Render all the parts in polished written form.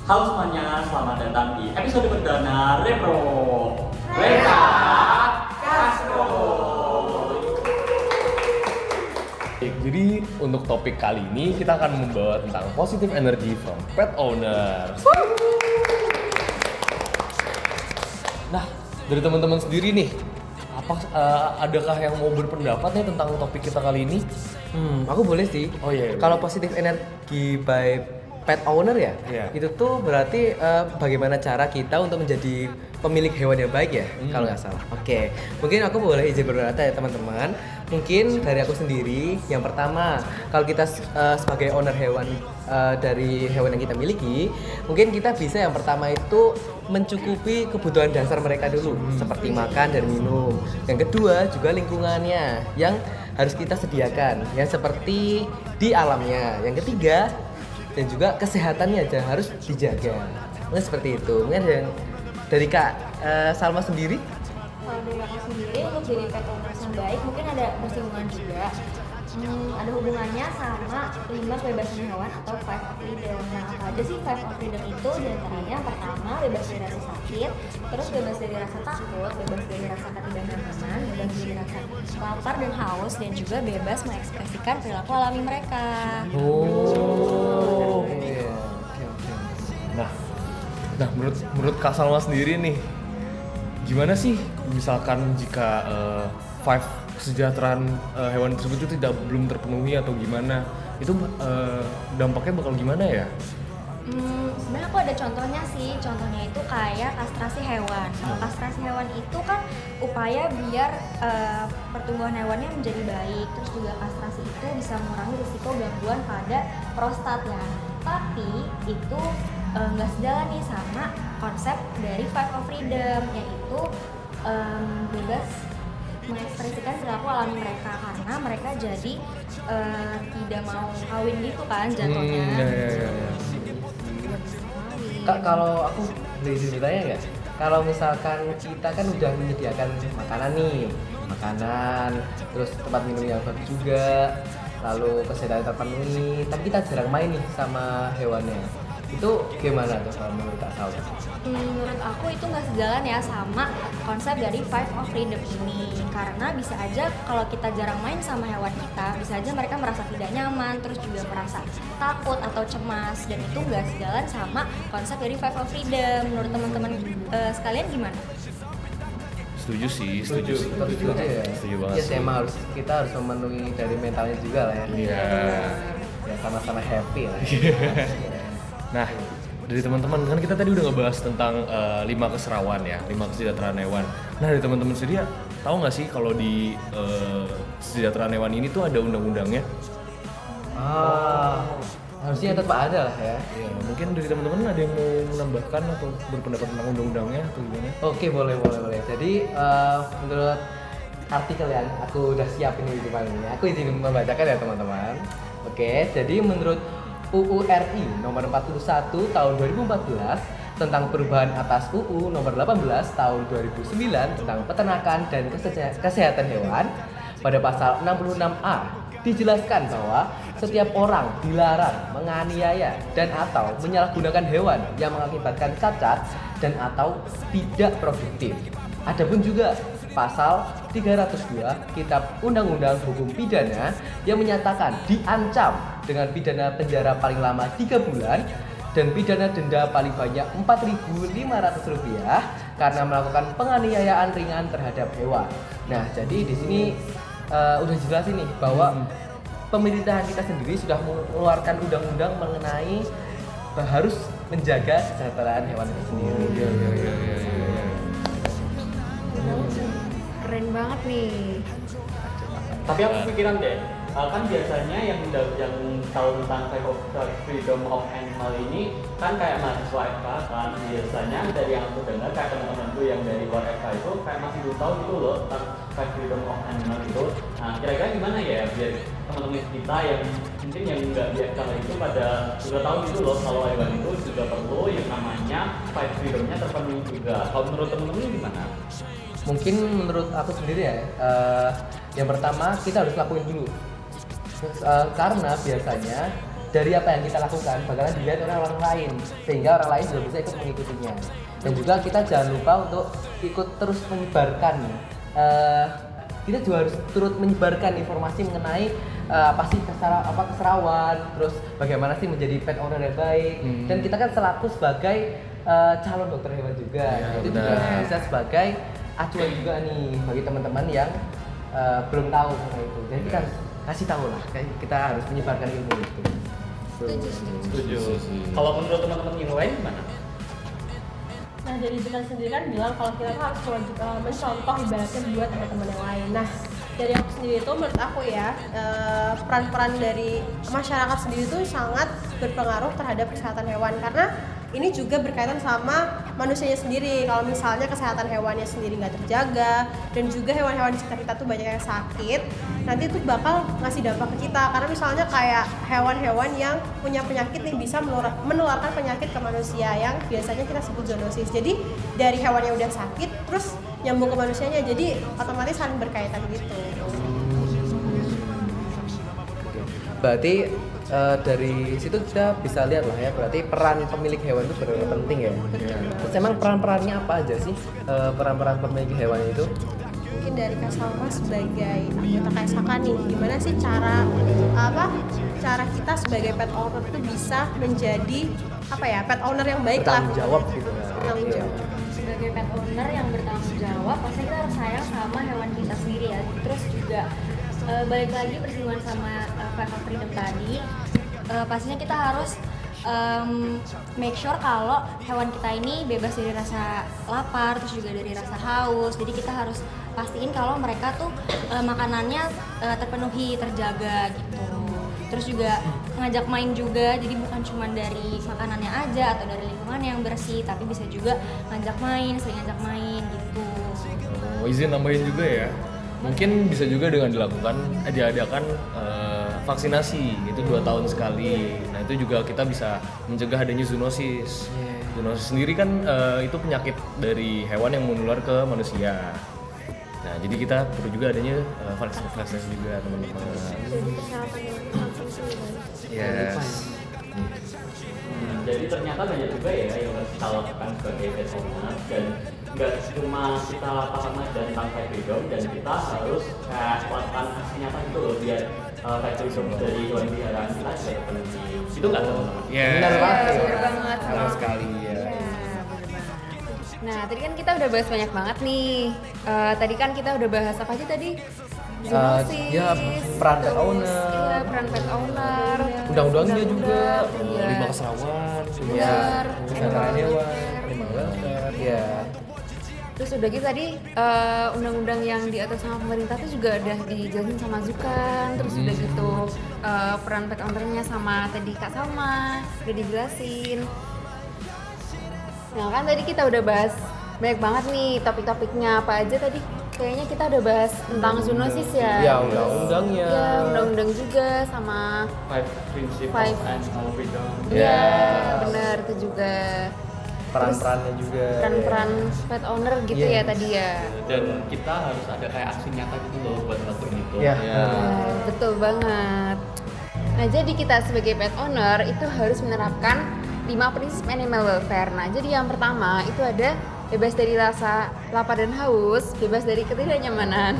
Halo semuanya, selamat datang di episode perdana Repro Reka Castro. Jadi untuk topik kali ini kita akan membawa tentang positive energy from pet owners. Nah, dari teman-teman sendiri nih, adakah yang mau berpendapat nih tentang topik kita kali ini? Aku boleh sih. Oh iya. Kalau positive energy by pet owner ya, itu tuh berarti bagaimana cara kita untuk menjadi pemilik hewan yang baik ya, kalau nggak salah. Oke, mungkin aku boleh izin berkata ya teman-teman. Mungkin dari aku sendiri, yang pertama, kalau kita sebagai owner hewan dari hewan yang kita miliki, mungkin kita bisa yang pertama itu mencukupi kebutuhan dasar mereka dulu, seperti makan dan minum. Yang kedua juga lingkungannya yang harus kita sediakan, ya seperti di alamnya. Yang ketiga dan juga kesehatannya aja harus dijaga. Mungkin seperti itu. Mungkin yang dari Kak Salma sendiri? Kalau dari aku sendiri untuk jadi pet owner yang baik mungkin ada bersinggungan juga. Ada hubungannya sama 5 kebebasan hewan atau 5 of freedom. Nah, apa aja sih 5 of freedom itu? Di antaranya pertama, bebas dari rasa sakit, terus bebas dari rasa takut, bebas dari rasa ketidaknyamanan, bebas dari rasa lapar dan haus, dan juga bebas mengekspresikan perilaku alami mereka. Iya. Oke. Nah, menurut Kak Salma sendiri nih, gimana sih misalkan jika five kesejahteraan hewan tersebut itu belum terpenuhi atau gimana? Itu dampaknya bakal gimana ya? Sebenarnya aku ada contohnya sih. Contohnya itu kayak kastrasi hewan. Kalau kastrasi hewan itu kan upaya biar pertumbuhan hewannya menjadi baik. Terus juga kastrasi itu bisa mengurangi risiko gangguan pada prostat ya. Tapi itu nggak sejalan nih sama konsep dari Five of Freedom, yaitu bebas mengekspresikan perilaku alami mereka, karena mereka jadi tidak mau kawin gitu kan jatuhnya. Kak, kalau aku boleh izin bertanya nggak? Kalau misalkan kita kan udah menyediakan makanan, terus tempat minum yang bagus juga, lalu kesehatan terpenuhi, tapi kita jarang main nih sama hewannya. Itu gimana tuh kalau menurut Kak Salma? Menurut aku itu nggak sejalan ya sama konsep dari Five of Freedom ini, karena bisa aja kalau kita jarang main sama hewan kita, bisa aja mereka merasa tidak nyaman, terus juga merasa takut atau cemas, dan itu nggak sejalan sama konsep dari Five of Freedom. Menurut teman-teman sekalian gimana? Setuju sih. Setuju ya. Setuju banget. Yes, emang kita harus memenuhi dari mentalnya juga lah ya. Iya. Ya sama-sama happy lah. Nah, dari teman-teman kan kita tadi udah ngebahas tentang 5 keserawan ya, 5 kesejahteraan hewan. Nah, dari teman-teman sendiri tahu nggak sih kalau di kesejahteraan hewan ini tuh ada undang-undangnya? Harusnya tetap ada lah ya. Iya, mungkin dari teman-teman ada yang mau menambahkan atau berpendapat tentang undang-undangnya atau gimana? Oke, boleh. Jadi menurut artikel yang aku udah siapin di depan ini, aku izin membacakan ya teman-teman. Oke, jadi menurut UU RI nomor 41 tahun 2014 tentang perubahan atas UU nomor 18 tahun 2009 tentang peternakan dan kesehatan hewan, pada pasal 66A dijelaskan bahwa setiap orang dilarang menganiaya dan atau menyalahgunakan hewan yang mengakibatkan cacat dan atau tidak produktif. Adapun juga pasal 302 Kitab Undang-Undang Hukum Pidana yang menyatakan diancam dengan pidana penjara paling lama 3 bulan dan pidana denda paling banyak Rp4.500 karena melakukan penganiayaan ringan terhadap hewan. Nah, jadi di sini udah jelas ini bahwa pemerintahan kita sendiri sudah mengeluarkan undang-undang mengenai harus menjaga kesejahteraan hewan itu sendiri. Keren banget nih. Tapi aku pikiran deh, kan biasanya yang tahu tentang freedom of animal ini kan kayak mahasiswa FK kan, biasanya dari yang aku dengar kayak teman-temanku yang dari luar FK itu kayak masih belum tahu gitu loh tentang freedom of animal itu. Nah, kira-kira gimana ya biar teman-teman kita yang mungkin yang nggak di FK itu pada sudah tahu gitu loh kalau hewan itu juga perlu yang namanya freedomnya terpenuhi juga. Kalau menurut teman-teman gimana? Mungkin menurut aku sendiri ya, yang pertama kita harus lakuin dulu. Karena biasanya dari apa yang kita lakukan bakalan dilihat oleh orang lain, sehingga orang lain juga bisa ikut mengikutinya. Dan juga kita jangan lupa untuk ikut terus menyebarkan, kita juga harus turut menyebarkan informasi mengenai apa sih keserawan, terus bagaimana sih menjadi pet owner yang baik. Dan kita kan selaku sebagai calon dokter hewan juga, Ya, itu juga benar. bisa sebagai acuan juga nih bagi teman-teman yang belum tahu mengenai itu. Jadi kita harus kasih tahu lah, kita harus menyebarkan ilmu itu. Setuju. Kalau menurut teman-teman yang lain gimana? Nah dari Jikan sendiri kan bilang kalau kita tuh harus mencontoh ibaratnya buat teman-teman yang lain. Nah dari aku sendiri itu menurut aku ya peran-peran dari masyarakat sendiri itu sangat berpengaruh terhadap kesehatan hewan, karena ini juga berkaitan sama manusianya sendiri. Kalau misalnya kesehatan hewannya sendiri nggak terjaga dan juga hewan-hewan di sekitar kita tuh banyak yang sakit, nanti itu bakal ngasih dampak ke kita. Karena misalnya kayak hewan-hewan yang punya penyakit nih bisa menularkan penyakit ke manusia yang biasanya kita sebut zoonosis. Jadi dari hewan yang udah sakit terus nyambung ke manusianya, jadi otomatis saling berkaitan gitu. Berarti dari situ kita bisa lihat lah ya, berarti peran pemilik hewan itu benar-benar penting ya. Terus emang peran-perannya apa aja sih peran-peran pemilik hewan itu? Mungkin dari Kak Salma sebagai anggota KSHK nih, gimana sih cara kita sebagai pet owner itu bisa menjadi pet owner yang baik lah. Bertanggung jawab gitu ya. Bertanggung jawab. Sebagai pet owner yang bertanggung jawab, pasti kita harus sayang sama hewan kita sendiri ya. Terus juga balik lagi bersinggungan sama Five of Freedom tadi, pastinya kita harus make sure kalau hewan kita ini bebas dari rasa lapar, terus juga dari rasa haus. Jadi kita harus pastiin kalau mereka tuh makanannya terpenuhi, terjaga gitu. Terus juga ngajak main juga, jadi bukan cuma dari makanannya aja atau dari lingkungan yang bersih, tapi bisa juga ngajak main, sering ngajak main gitu. Oh, izin nambahin juga ya. Mungkin bisa juga dengan diadakan vaksinasi itu 2 tahun sekali. Nah itu juga kita bisa mencegah adanya zoonosis. Zoonosis sendiri kan itu penyakit dari hewan yang menular ke manusia. Nah jadi kita perlu juga adanya vaksinasi juga teman-teman. Yes. Jadi ternyata banyak juga ya yang harus kita lakukan sebagai pet owner, dan nggak cuma kita lakukan dan tanpa freedom, dan kita harus kayak lakukan aksi nyata gitu loh biar pet freedom dari hewan peliharaan kita bisa terpenuhi. Itu nggak teman-teman? Yeah. Benar banget. Benar banget. Benar sekali ya. Nah, tadi kan kita udah bahas banyak banget nih. Tadi kan kita udah bahas apa aja tadi? Zoonosis, Ya, peran pet terus, owner. iya, peran pet owner, Undang-undangnya juga. iya. Lima keserawan. Benar. Kesehatan hewan, animal welfare. Iya. Terus udah gitu tadi undang-undang yang diatur sama pemerintah tuh juga udah dijelasin sama Zukan. Terus udah gitu peran pet ownernya sama tadi Kak Salma udah dijelasin. Nah kan tadi kita udah bahas banyak banget nih topik-topiknya, apa aja tadi? Kayaknya kita udah bahas tentang zoonosis ya. Ya, undang-undangnya. Ya, undang-undang juga sama Five Principles Five. of Animal Freedom. Iya, benar itu juga. Peran-perannya juga. Peran-peran pet owner gitu Iya. ya tadi ya. Dan kita harus ada kayak aksi nyata gitu loh buat ngelakuin itu. Iya. Nah, betul banget. Nah, jadi kita sebagai pet owner itu harus menerapkan 5 prinsip animal welfare. Nah, jadi yang pertama itu ada bebas dari rasa lapar dan haus, bebas dari ketidaknyamanan,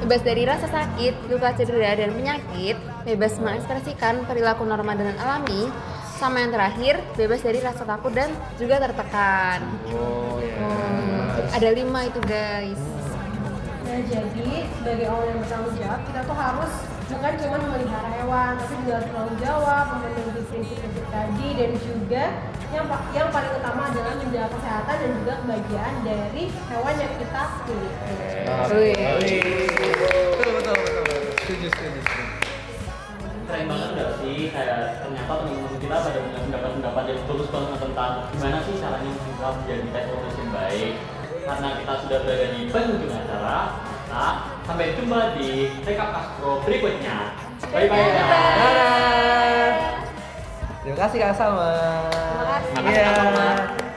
bebas dari rasa sakit, luka cedera dan penyakit, bebas mengekspresikan perilaku normal dan alami, sama yang terakhir bebas dari rasa takut dan juga tertekan. Oh, ya. Ada 5 itu guys. Nah jadi sebagai orang yang bertanggung jawab, kita tuh harus bukan cuma memelihara hewan, tapi juga harus bertanggung jawab, memenuhi prinsip-prinsip tadi, dan juga yang paling utama adalah menjaga kesehatan dan juga kebahagiaan dari hewan yang kita miliki. Betul. Setuju. Keren banget nggak sih, kayak ternyata teman-teman kita pada punya pendapat-pendapat yang bagus banget tentang gimana sih caranya kita menjadi pet owner yang baik. Karena kita sudah berada di penghujung acara, maka sampai jumpa di Rekap Astro berikutnya. Bye-bye. Terima kasih Kak Salma. Makasih Kak Salma. Iya.